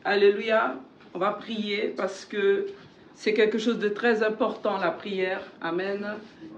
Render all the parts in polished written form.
Alléluia. On va prier parce que c'est quelque chose de très important, la prière. Amen.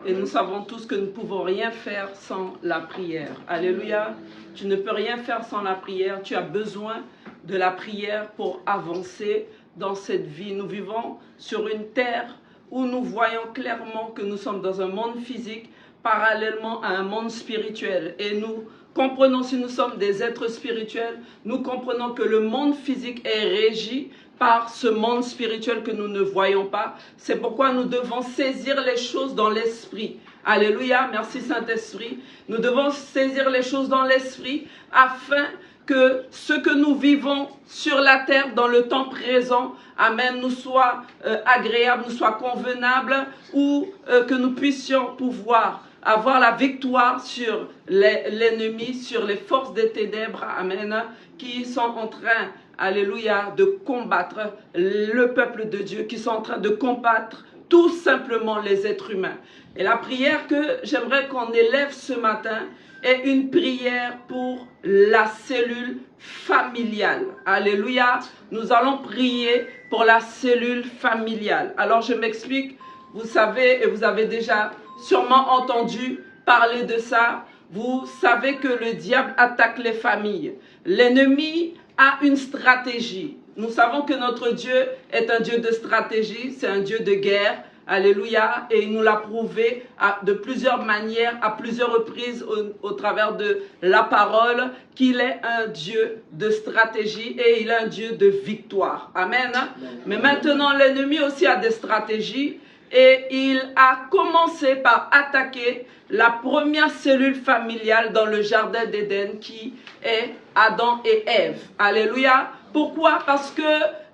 Et nous savons tous que nous ne pouvons rien faire sans la prière. Alléluia. Tu ne peux rien faire sans la prière. Tu as besoin de la prière pour avancer dans cette vie. Nous vivons sur une terre où nous voyons clairement que nous sommes dans un monde physique parallèlement à un monde spirituel. Et nous comprenons, si nous sommes des êtres spirituels, nous comprenons que le monde physique est régi par ce monde spirituel que nous ne voyons pas. C'est pourquoi nous devons saisir les choses dans l'esprit. Alléluia, merci Saint-Esprit. Nous devons saisir les choses dans l'esprit afin que ce que nous vivons sur la terre dans le temps présent, amen, nous soit agréable, nous soit convenable, ou que nous puissions pouvoir avoir la victoire sur l'ennemi, sur les forces des ténèbres, amen, qui sont en train, alléluia, de combattre le peuple de Dieu, qui sont en train de combattre tout simplement les êtres humains. Et la prière que j'aimerais qu'on élève ce matin est une prière pour la cellule familiale. Alléluia, nous allons prier pour la cellule familiale. Alors je m'explique, vous savez, et vous avez déjà sûrement entendu parler de ça, vous savez que le diable attaque les familles. L'ennemi a une stratégie. Nous savons que notre Dieu est un Dieu de stratégie, c'est un Dieu de guerre. Alléluia, et il nous l'a prouvé de plusieurs manières, à plusieurs reprises au travers de la parole, qu'il est un Dieu de stratégie et il est un Dieu de victoire. Amen. Mais maintenant, l'ennemi aussi a des stratégies et il a commencé par attaquer la première cellule familiale dans le jardin d'Éden qui est Adam et Ève. Alléluia. Pourquoi? Parce que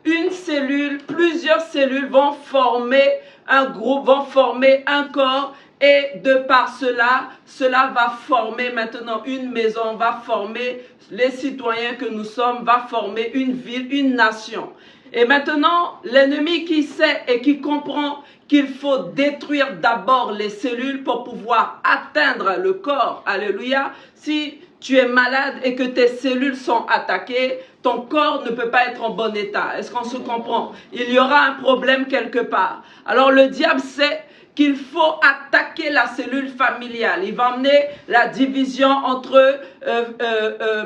une cellule, plusieurs cellules vont former un groupe, vont former un corps, et de par cela, cela va former maintenant une maison, va former les citoyens que nous sommes, va former une ville, une nation. Et maintenant, l'ennemi qui sait et qui comprend qu'il faut détruire d'abord les cellules pour pouvoir atteindre le corps, alléluia, si tu es malade et que tes cellules sont attaquées, ton corps ne peut pas être en bon état. Est-ce qu'on se comprend? Il y aura un problème quelque part. Alors le diable sait qu'il faut attaquer la cellule familiale. Il va emmener la division entre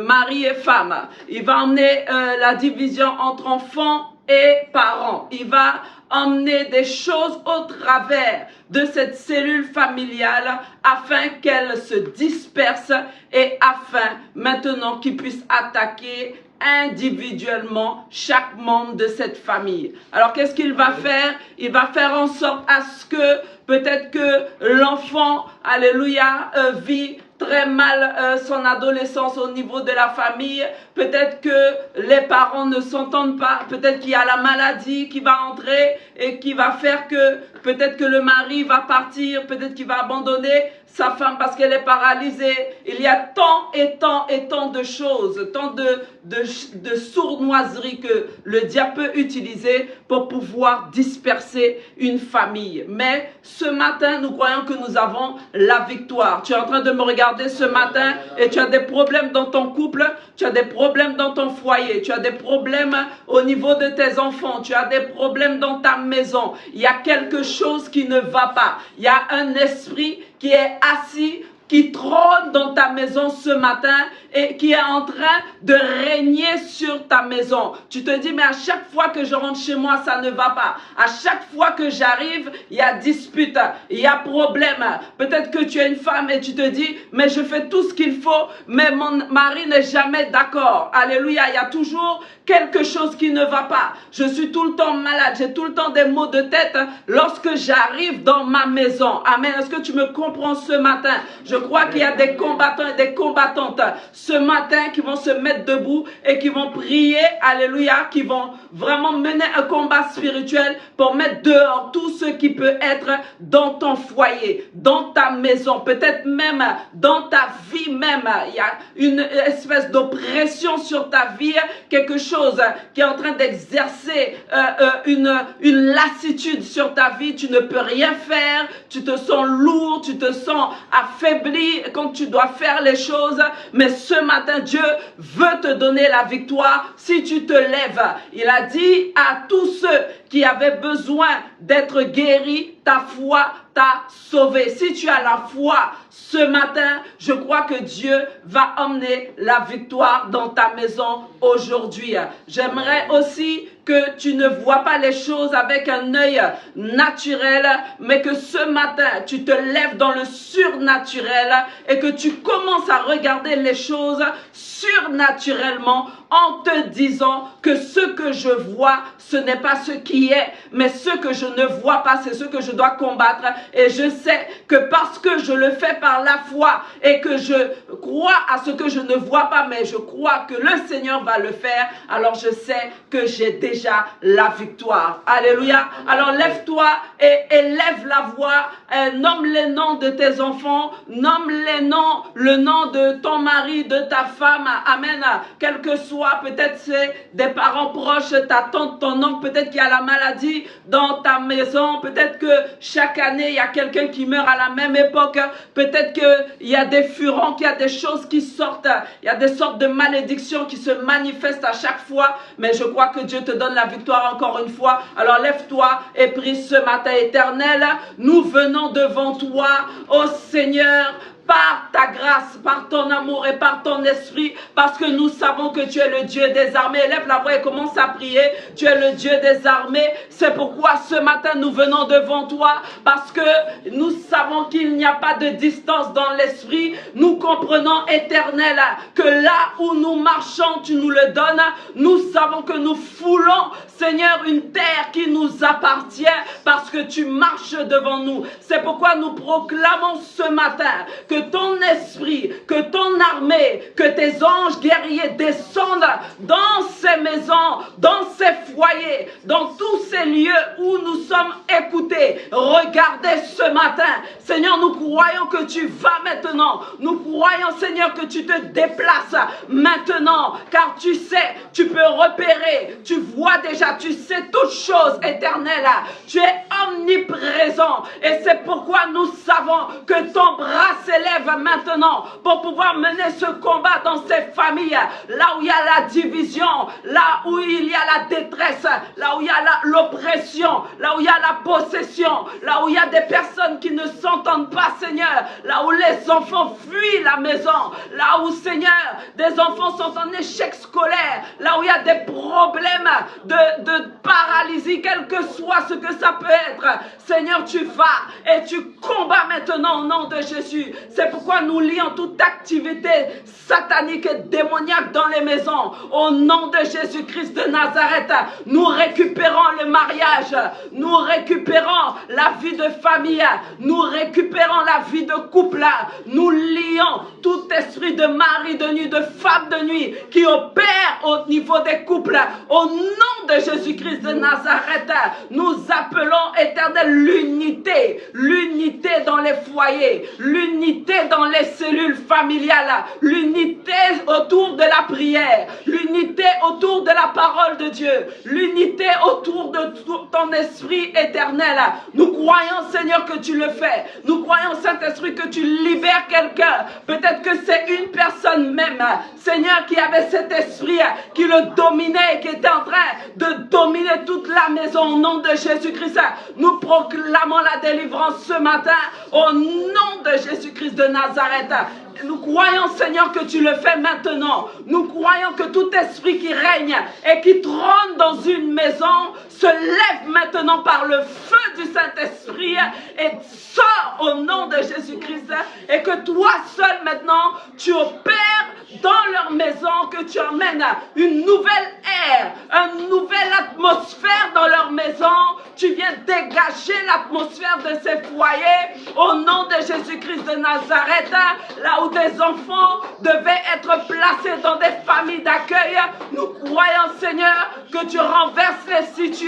mari et femme. Il va emmener la division entre enfants et parents. Il va emmener des choses au travers de cette cellule familiale afin qu'elle se disperse et afin maintenant qu'il puisse attaquer individuellement chaque membre de cette famille. Alors qu'est-ce qu'il va faire? Il va faire en sorte à ce que peut-être que l'enfant, alléluia, vit très mal son adolescence au niveau de la famille. Peut-être que les parents ne s'entendent pas. Peut-être qu'il y a la maladie qui va entrer et qui va faire que peut-être que le mari va partir. Peut-être qu'il va abandonner sa femme parce qu'elle est paralysée. Il y a tant et tant et tant de choses, tant de sournoiseries que le diable peut utiliser pour pouvoir disperser une famille. Mais ce matin, nous croyons que nous avons la victoire. Tu es en train de me regarder ce matin et tu as des problèmes dans ton couple, tu as des problèmes dans ton foyer, tu as des problèmes au niveau de tes enfants, tu as des problèmes dans ta maison. Il y a quelque chose qui ne va pas. Il y a un esprit qui est assis, qui trône dans ta maison ce matin et qui est en train de régner sur ta maison. Tu te dis, mais à chaque fois que je rentre chez moi, ça ne va pas. À chaque fois que j'arrive, il y a dispute, il y a problème. Peut-être que tu es une femme et tu te dis, mais je fais tout ce qu'il faut, mais mon mari n'est jamais d'accord. Alléluia, il y a toujours quelque chose qui ne va pas. Je suis tout le temps malade, j'ai tout le temps des maux de tête lorsque j'arrive dans ma maison. Amen. Est-ce que tu me comprends ce matin? Je crois qu'il y a des combattants et des combattantes ce matin qui vont se mettre debout et qui vont prier, alléluia, qui vont vraiment mener un combat spirituel pour mettre dehors tout ce qui peut être dans ton foyer, dans ta maison, peut-être même dans ta vie même. Il y a une espèce d'oppression sur ta vie, quelque chose qui est en train d'exercer une lassitude sur ta vie. Tu ne peux rien faire, tu te sens lourd, tu te sens affaibli. faiblis, quand tu dois faire les choses. Mais ce matin, Dieu veut te donner la victoire si tu te lèves. Il a dit à tous ceux qui avaient besoin d'être guéris, ta foi t'a sauvé. Si tu as la foi ce matin, je crois que Dieu va emmener la victoire dans ta maison aujourd'hui. J'aimerais aussi que tu ne vois pas les choses avec un œil naturel, mais que ce matin, tu te lèves dans le surnaturel et que tu commences à regarder les choses surnaturellement en te disant que ce que je vois, ce n'est pas ce qui est, mais ce que je ne vois pas, c'est ce que je dois combattre. Et je sais que parce que je le fais par la foi et que je crois à ce que je ne vois pas, mais je crois que le Seigneur va le faire, alors je sais que j'ai déjà la victoire. Alléluia. Alors lève-toi et élève la voix, nomme les noms de tes enfants, nomme les noms, le nom de ton mari, de ta femme. Amen. Quel que soit, peut-être c'est des parents proches, ta tante, ton oncle, peut-être qu'il y a la maladie dans ta maison, peut-être que chaque année il y a quelqu'un qui meurt à la même époque, peut-être qu'il y a des furents, qu'il y a des choses qui sortent, il y a des sortes de malédictions qui se manifestent à chaque fois, mais je crois que Dieu te donne la victoire encore une fois. Alors lève-toi et prie ce matin. Éternel, nous venons devant toi, ô Seigneur, par ta grâce, par ton amour et par ton esprit, parce que nous savons que tu es le Dieu des armées. Lève la voix et commence à prier. Tu es le Dieu des armées. C'est pourquoi ce matin nous venons devant toi, parce que nous savons qu'il n'y a pas de distance dans l'esprit. Nous comprenons, Éternel, que là où nous marchons, tu nous le donnes. Nous savons que nous foulons, Seigneur, une terre qui nous appartient, parce que tu marches devant nous. C'est pourquoi nous proclamons ce matin que ton esprit, que ton armée, que tes anges guerriers descendent dans ces maisons, dans ces foyers, dans tous ces lieux où nous sommes écoutés. Regardez ce matin, Seigneur, nous croyons que tu vas maintenant. Nous croyons, Seigneur, que tu te déplaces maintenant, car tu sais, tu peux repérer, tu vois déjà, tu sais toutes choses, Éternel. Tu es omniprésent et c'est pourquoi nous savons que ton bras s'élève maintenant pour pouvoir mener ce combat dans ces familles, là où il y a la division, là où il y a la détresse, là où il y a l'oppression, là où il y a la possession, là où il y a des personnes qui ne s'entendent pas, Seigneur, là où les enfants fuient la maison, là où, Seigneur, des enfants sont en échec scolaire, là où il y a des problèmes de paralysie, quel que soit ce que ça peut être. Seigneur, tu vas et tu combats maintenant au nom de Jésus. C'est pourquoi nous lions toute activité satanique et démoniaque dans les maisons. Au nom de Jésus-Christ de Nazareth, nous récupérons le mariage, nous récupérons la vie de famille, nous récupérons la vie de couple, nous lions tout esprit de mari de nuit, de femme de nuit qui opère au niveau des couples. Au nom de Jésus-Christ de Nazareth, nous appelons, Éternel, l'unité, l'unité dans les foyers, l'unité dans les cellules familiales, l'unité autour de la prière, l'unité autour de la parole de Dieu, l'unité autour de ton esprit éternel. Nous croyons, Seigneur, que tu le fais. Nous croyons, Saint-Esprit, que tu libères quelqu'un. Peut-être que c'est une personne même, Seigneur, qui avait cet esprit qui le dominait, qui était en train de dominer toute la maison. Au nom de Jésus-Christ, nous proclamons la délivrance ce matin. Au nom de Jésus-Christ de Nazareth. Nous croyons, Seigneur, que tu le fais maintenant. Nous croyons que tout esprit qui règne et qui trône dans une maison se lève maintenant par le feu du Saint-Esprit et sort au nom de Jésus-Christ. Et que toi seul maintenant, tu opères dans leur maison, que tu emmènes une nouvelle ère, une nouvelle atmosphère dans leur maison. Tu viens dégager l'atmosphère de ces foyers au nom de Jésus-Christ de Nazareth, là où des enfants devaient être placés dans des familles d'accueil. Nous croyons, Seigneur, que tu renverses les situations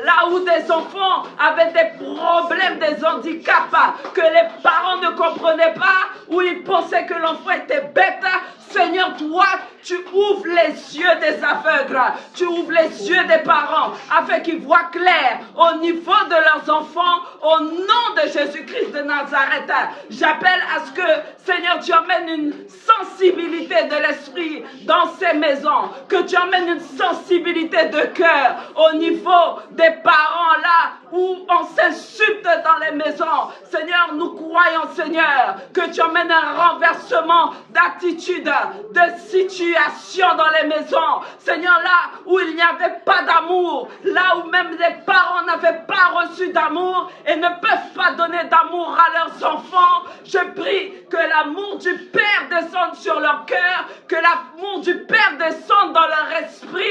là où des enfants avaient des problèmes, des handicaps que les parents ne comprenaient pas, où ils pensaient que l'enfant était bête. Seigneur, toi, tu ouvres les yeux des aveugles, tu ouvres les yeux des parents afin qu'ils voient clair au niveau de leurs enfants, au nom de Jésus-Christ de Nazareth. J'appelle à ce que, Seigneur, tu emmènes une sensibilité de l'esprit dans ces maisons, que tu emmènes une sensibilité de cœur au niveau des parents là où on s'insulte dans les maisons. Seigneur, nous croyons, Seigneur, que tu emmènes un renversement d'attitude, de situation dans les maisons. Seigneur, là où il n'y avait pas d'amour, là où même les parents n'avaient pas reçu d'amour et ne peuvent pas donner d'amour à leurs enfants, je prie que l'amour du Père descende sur leur cœur, que l'amour du Père descende dans leur esprit,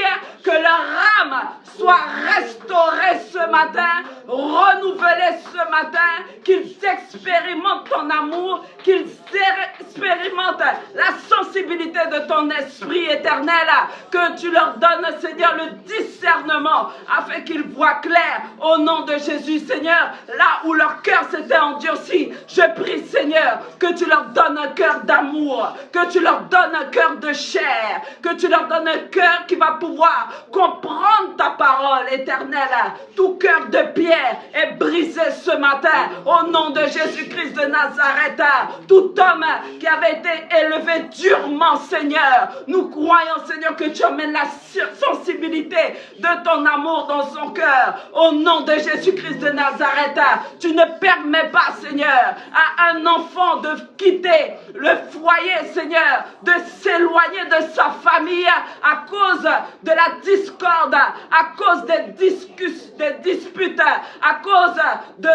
que leur âme soit restaurée ce matin, renouvelée ce matin, qu'ils expérimentent ton amour, qu'ils expérimentent la sensibilité de ton esprit éternel, que tu leur donnes, Seigneur, le discernement afin qu'ils voient clair au nom de Jésus. Seigneur, là où leur cœur s'était endurci, je prie, Seigneur, que tu leur donnes un cœur d'amour, que tu leur donnes un cœur de chair, que tu leur donnes un cœur qui va pouvoir comprendre ta parole éternelle. Tout cœur de pierre est brisé ce matin au nom de Jésus-Christ de Nazareth. Tout homme qui avait été élevé durement, Seigneur, nous croyons, Seigneur, que tu amènes la sensibilité de ton amour dans son cœur au nom de Jésus-Christ de Nazareth. Tu ne permets pas, Seigneur, à un enfant de quitter le foyer, Seigneur, de s'éloigner de sa famille à cause de la discorde, à cause des disputes, à cause de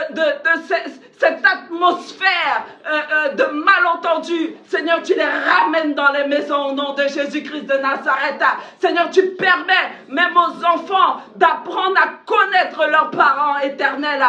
cette atmosphère de malentendu. Seigneur, tu les ramènes dans les maisons au nom de Jésus-Christ de Nazareth. Seigneur, tu permets même aux enfants d'apprendre à connaître leurs parents éternels,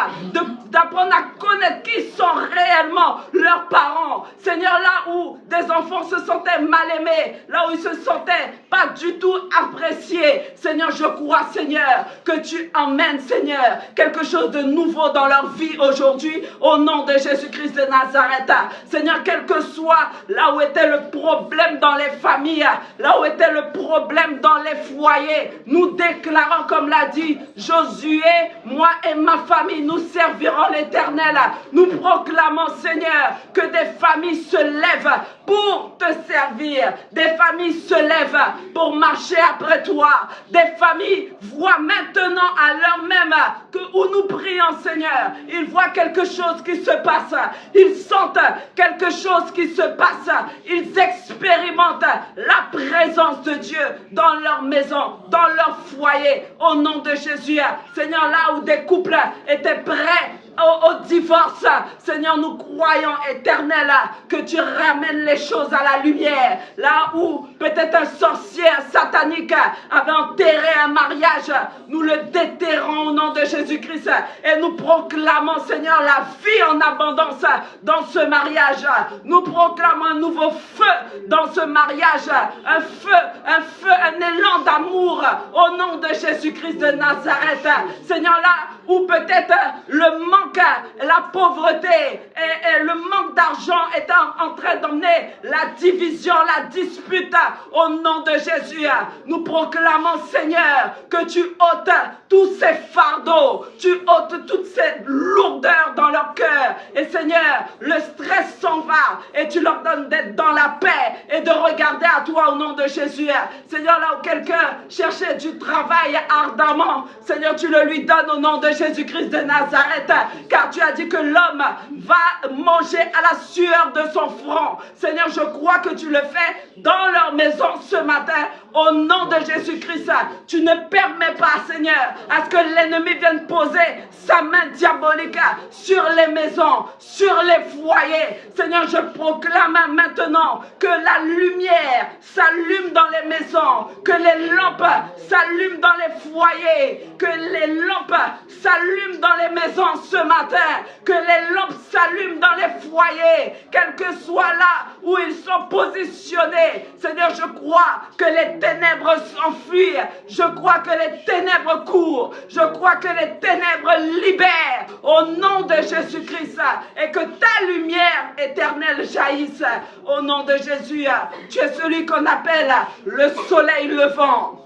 d'apprendre à connaître qui sont réellement leurs parents. Seigneur, là où des enfants se sentaient mal aimés, là où ils se sentaient pas du tout appréciés, Seigneur, je crois, Seigneur, que tu emmènes, Seigneur, quelque chose de nouveau dans leur vie aujourd'hui, au nom de Jésus-Christ de Nazareth. Seigneur, quel que soit là où était le problème dans les familles, là où était le problème dans les foyers, nous déclarons, comme l'a dit Josué, moi et ma famille, nous servirons l'Éternel. Nous proclamons, Seigneur, que des familles se lèvent pour te servir. Des familles se lèvent pour marcher après toi. Des familles voient maintenant à l'heure même que où nous prions, Seigneur, ils voient quelque chose qui se passe. Ils sentent quelque chose qui se passe. Ils expérimentent la présence de Dieu dans leur maison, dans leur foyer, au nom de Jésus. Seigneur, là où des couples étaient prêts au divorce, Seigneur, nous croyons, éternel, que tu ramènes les choses à la lumière. Là où peut-être un sorcier satanique avait enterré un mariage, nous le déterrons au nom de Jésus-Christ et nous proclamons, Seigneur, la vie en abondance dans ce mariage. Nous proclamons un nouveau feu dans ce mariage, un feu, un élan d'amour au nom de Jésus-Christ de Nazareth. Seigneur, là où peut-être le manque, la pauvreté et le manque d'argent est en train d'emmener la division, la dispute, au nom de Jésus. Nous proclamons, Seigneur, que tu ôtes tous ces fardeaux, tu ôtes toutes ces lourdeurs dans leur cœur. Et Seigneur, le stress s'en va et tu leur donnes d'être dans la paix et de regarder à toi au nom de Jésus. Seigneur, là où quelqu'un cherchait du travail ardemment, Seigneur, tu le lui donnes au nom de Jésus-Christ de Nazareth, car tu as dit que l'homme va manger à la sueur de son front. Seigneur, je crois que tu le fais dans leur maison ce matin, au nom de Jésus-Christ. Tu ne permets pas, Seigneur, à ce que l'ennemi vienne poser sa main diabolique sur les maisons, sur les foyers. Seigneur, je proclame maintenant que la lumière s'allume dans les maisons, que les lampes s'allument dans les foyers, que les lampes s'allument dans les maisons ce matin, que les lampes s'allument dans les foyers, quel que soit là où ils sont positionnés. Seigneur, je crois que les ténèbres s'enfuient. Je crois que les ténèbres courent. Je crois que les ténèbres libèrent au nom de Jésus-Christ et que ta lumière éternelle jaillisse au nom de Jésus. Tu es celui qu'on appelle le soleil levant.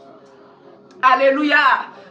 Alléluia.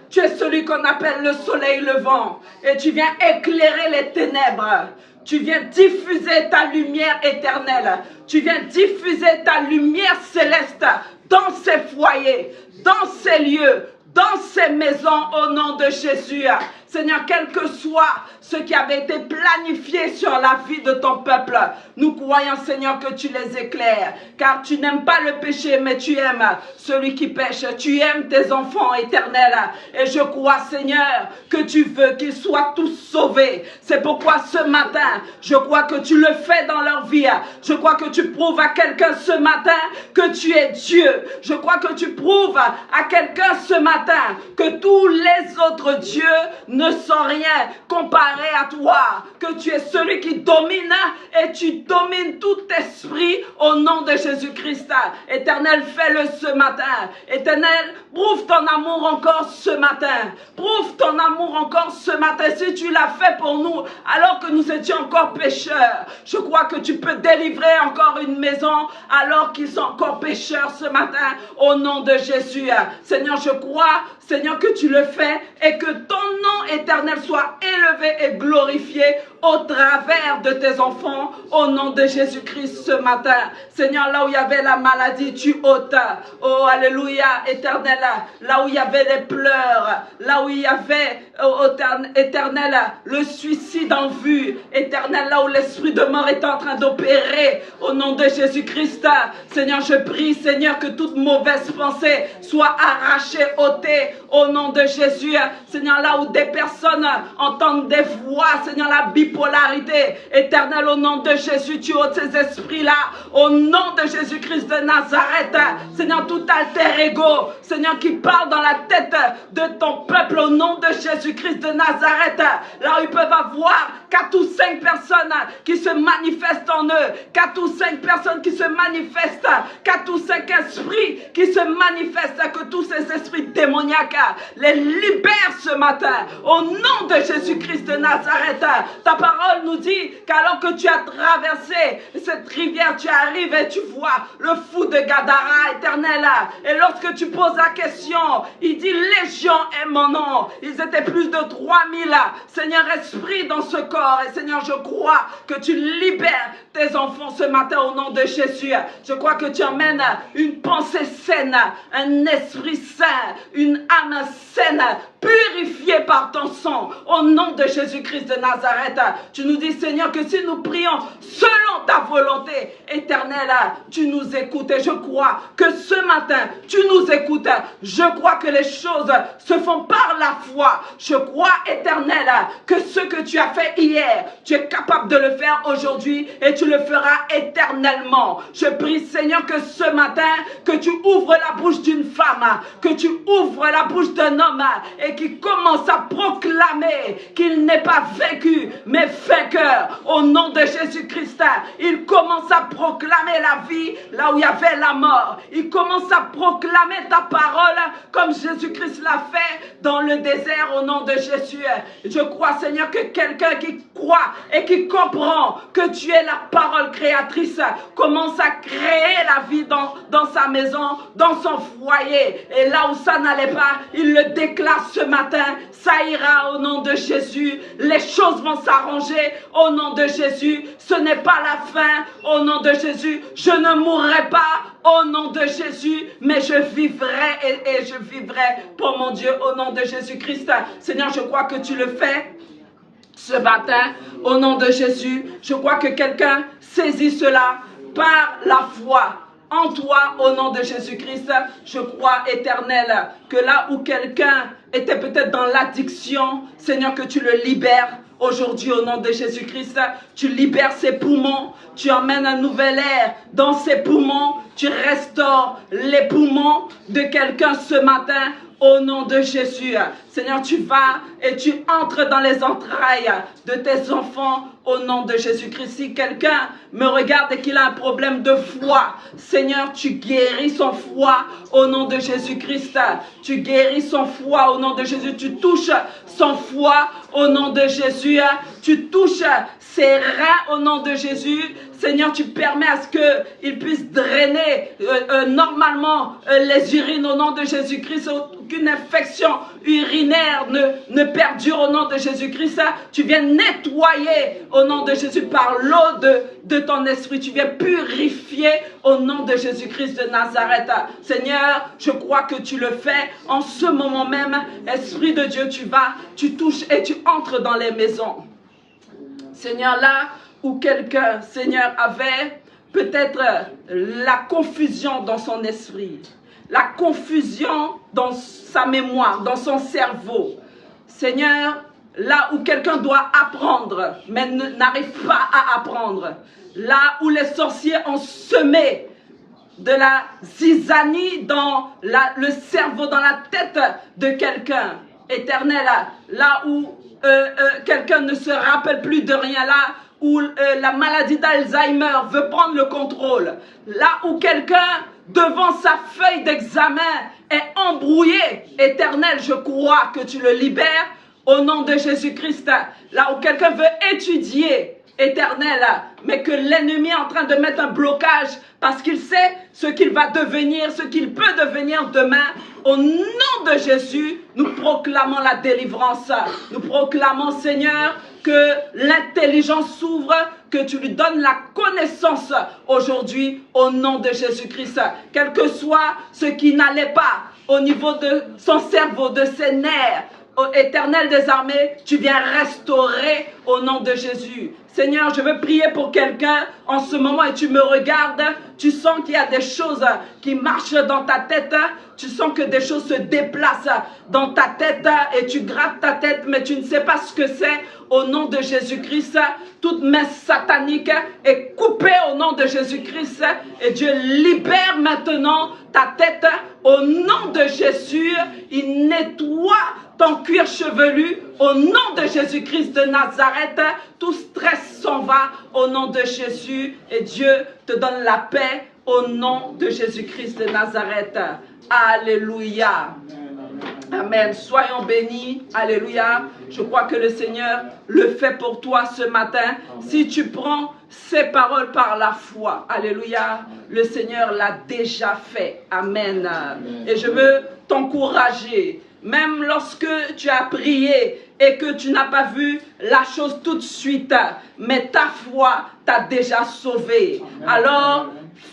Tu es celui qu'on appelle le soleil levant et tu viens éclairer les ténèbres. Tu viens diffuser ta lumière éternelle. Tu viens diffuser ta lumière céleste dans ces foyers, dans ces lieux, dans ces maisons au nom de Jésus. Seigneur, quel que soit ce qui avait été planifié sur la vie de ton peuple, nous croyons, Seigneur, que tu les éclaires. Car tu n'aimes pas le péché, mais tu aimes celui qui pêche. Tu aimes tes enfants éternels. Et je crois, Seigneur, que tu veux qu'ils soient tous sauvés. C'est pourquoi ce matin, je crois que tu le fais dans leur vie. Je crois que tu prouves à quelqu'un ce matin que tu es Dieu. Je crois que tu prouves à quelqu'un ce matin que tous les autres dieux ne sont rien comparé à toi, que tu es celui qui domine et tu domines tout esprit au nom de Jésus-Christ. Éternel, fais-le ce matin. Éternel, prouve ton amour encore ce matin. Prouve ton amour encore ce matin. Si tu l'as fait pour nous alors que nous étions encore pécheurs, je crois que tu peux délivrer encore une maison alors qu'ils sont encore pécheurs ce matin au nom de Jésus. Seigneur, je crois, Seigneur, que tu le fais et que ton nom éternel soit élevé et glorifié au travers de tes enfants au nom de Jésus-Christ ce matin. Seigneur, là où il y avait la maladie, tu ôtes. Oh, alléluia, éternel. Là où il y avait les pleurs, là où il y avait, oh, éternel, le suicide en vue, éternel, là où l'esprit de mort est en train d'opérer au nom de Jésus-Christ. Seigneur, je prie, Seigneur, que toute mauvaise pensée soit arrachée, ôtée au nom de Jésus. Seigneur, là où des personnes entendent des voix, Seigneur, la bipolarité, éternel, au nom de Jésus, tu ôtes ces esprits-là, au nom de Jésus-Christ de Nazareth. Seigneur, tout alter ego, Seigneur, qui parle dans la tête de ton peuple, au nom de Jésus-Christ de Nazareth, là où ils peuvent avoir 4 ou 5 personnes qui se manifestent en eux, 4 ou 5 personnes qui se manifestent, 4 ou 5 esprits qui se manifestent, que tous ces esprits démoniaques les libèrent ce matin, au nom de Jésus-Christ de Nazareth. Ta parole nous dit qu'alors que tu as traversé cette rivière, tu arrives et tu vois le fou de Gadara, éternel. Et lorsque tu poses la question, il dit Légion est mon nom. Ils étaient plus de 3000. Seigneur, esprit dans ce corps. Et Seigneur, je crois que tu libères tes enfants ce matin au nom de Jésus. Je crois que tu emmènes une pensée saine, un esprit sain, une âme saine, purifiée par ton sang, au nom de Jésus-Christ de Nazareth. Tu nous dis, Seigneur, que si nous prions selon ta volonté éternelle, tu nous écoutes. Et je crois que ce matin, tu nous écoutes. Je crois que les choses se font par la foi. Je crois, éternel, que ce que tu as fait hier, tu es capable de le faire aujourd'hui et tu le feras éternellement. Je prie, Seigneur, que ce matin, que tu ouvres la bouche d'une femme, que tu ouvres la bouche d'un homme et qui commence à proclamer qu'il n'est pas vaincu, mais vainqueur. Au nom de Jésus-Christ, il commence à proclamer la vie là où il y avait la mort. Il commence à proclamer ta parole comme Jésus-Christ l'a fait dans le désert au nom de Jésus. Je crois, Seigneur, que quelqu'un qui croit et qui comprend que tu es la parole créatrice commence à créer la vie dans sa maison, dans son foyer. Et là où ça n'allait pas, il le déclare ce matin. Ça ira au nom de Jésus. Les choses vont s'arranger au nom de Jésus. Ce n'est pas la fin au nom de Jésus. Je ne mourrai pas au nom de Jésus, mais je vivrai et je vivrai pour mon Dieu au nom de Jésus-Christ. Seigneur, je crois que tu le fais ce matin au nom de Jésus. Je crois que quelqu'un saisit cela par la foi en toi au nom de Jésus-Christ. Je crois, éternel, que là où quelqu'un était peut-être dans l'addiction, Seigneur, que tu le libères aujourd'hui au nom de Jésus-Christ. Tu libères ses poumons, tu emmènes un nouvel air dans ses poumons, tu restaures les poumons de quelqu'un ce matin au nom de Jésus. Seigneur, tu vas et tu entres dans les entrailles de tes enfants au nom de Jésus-Christ. Si quelqu'un me regarde et qu'il a un problème de foi, Seigneur, tu guéris son foie au nom de Jésus-Christ. Tu guéris son foie au nom de Jésus. Tu touches son foie au nom de Jésus. Tu touches ses reins au nom de Jésus. Seigneur, tu permets à ce qu'il puisse drainer normalement les urines au nom de Jésus-Christ. Aucune infection urinaire ne perdure au nom de Jésus-Christ. Tu viens nettoyer au nom de Jésus par l'eau de ton esprit. Tu viens purifier au nom de Jésus-Christ de Nazareth. Seigneur, je crois que tu le fais en ce moment même. Esprit de Dieu, tu touches et tu entres dans les maisons. Seigneur, là où quelqu'un, Seigneur, avait peut-être la confusion dans son esprit, la confusion dans sa mémoire, dans son cerveau. Seigneur, là où quelqu'un doit apprendre, mais n'arrive pas à apprendre, là où les sorciers ont semé de la zizanie dans le cerveau, dans la tête de quelqu'un, Éternel, là où quelqu'un ne se rappelle plus de rien, là où la maladie d'Alzheimer veut prendre le contrôle, là où quelqu'un devant sa feuille d'examen est embrouillé, Éternel, je crois que tu le libères au nom de Jésus-Christ. Là où quelqu'un veut étudier, Éternel, mais que l'ennemi est en train de mettre un blocage parce qu'il sait ce qu'il va devenir, ce qu'il peut devenir demain. Au nom de Jésus, nous proclamons la délivrance. Nous proclamons, Seigneur, que l'intelligence s'ouvre, que tu lui donnes la connaissance aujourd'hui au nom de Jésus-Christ. Quel que soit ce qui n'allait pas au niveau de son cerveau, de ses nerfs, Éternel des armées, tu viens restaurer au nom de Jésus. Seigneur, je veux prier pour quelqu'un en ce moment et tu me regardes. Tu sens qu'il y a des choses qui marchent dans ta tête. Tu sens que des choses se déplacent dans ta tête et tu grattes ta tête, mais tu ne sais pas ce que c'est. Au nom de Jésus-Christ, toute main satanique est coupée au nom de Jésus-Christ et Dieu libère maintenant ta tête au nom de Jésus. Il nettoie ton cuir chevelu au nom de Jésus-Christ de Nazareth. Tout stress s'en va au nom de Jésus et Dieu te donne la paix au nom de Jésus-Christ de Nazareth. Alléluia. Amen. Soyons bénis. Alléluia. Je crois que le Seigneur le fait pour toi ce matin. Si tu prends ces paroles par la foi, alléluia, le Seigneur l'a déjà fait. Amen. Et je veux t'encourager. Même lorsque tu as prié et que tu n'as pas vu la chose tout de suite, mais ta foi t'a déjà sauvé. Alors,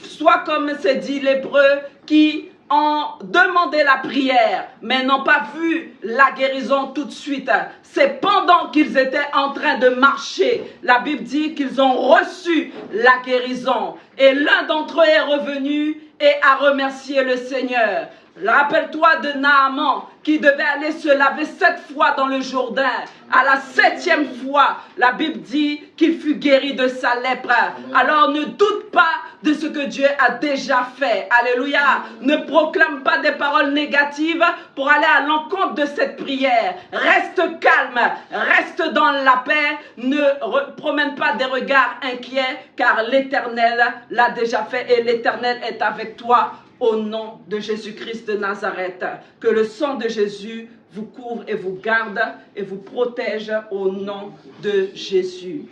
sois comme c'est dit l'Hébreu qui ont demandé la prière, mais n'ont pas vu la guérison tout de suite. C'est pendant qu'ils étaient en train de marcher. La Bible dit qu'ils ont reçu la guérison. Et l'un d'entre eux est revenu et a remercié le Seigneur. Rappelle-toi de Naaman qui devait aller se laver 7 fois dans le Jourdain. À la 7e fois, la Bible dit qu'il fut guéri de sa lèpre. Alors ne doute pas de ce que Dieu a déjà fait. Alléluia. Ne proclame pas des paroles négatives pour aller à l'encontre de cette prière. Reste calme, reste dans la paix. Ne promène pas des regards inquiets car l'Éternel l'a déjà fait et l'Éternel est avec toi. Au nom de Jésus-Christ de Nazareth, que le sang de Jésus vous couvre et vous garde et vous protège au nom de Jésus.